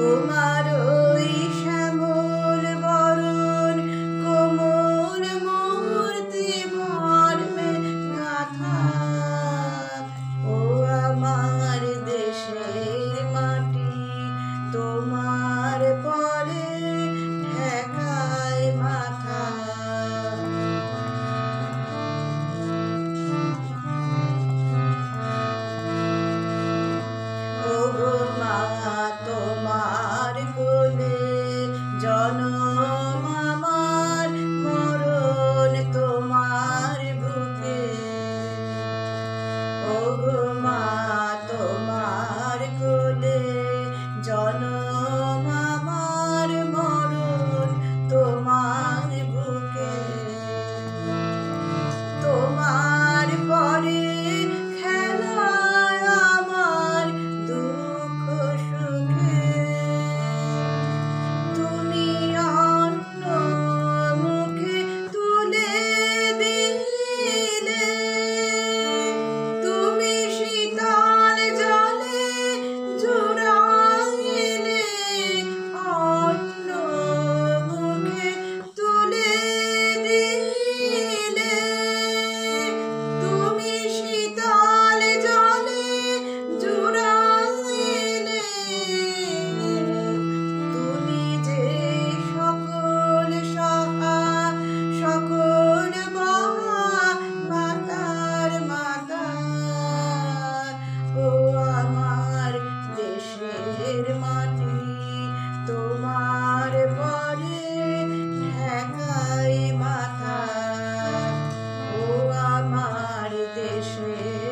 তোমার ওই শ্যামল বরণ কোমল মূর্তি মর্মে গাথা। ও আমার দেশের মাটি, তোমার পরে ঠেকায় মাথা। ওগো মা, তোমার কোলে জনম আমার, মরণ তোমার বুকে। ওগো মা, তোমার কোলে জনম আমার, মরণ তোমার বুকে। তোমার পরে খেলায় আমার দুঃখ সুখে। তুমি অন্য মুখে তুলে দিলে, তুমি শীতল জলে জুড়াইলে। অন্য মুখে তুলে দিলে, তুমি শীতল জলে জুড়াইলে। তুমি যে সকল সহা, সকল মহা মাতার মাতা। ও আমার দেশের মাটি, তোমার পরে ঠেকাই মাথা। ও আমার দেশের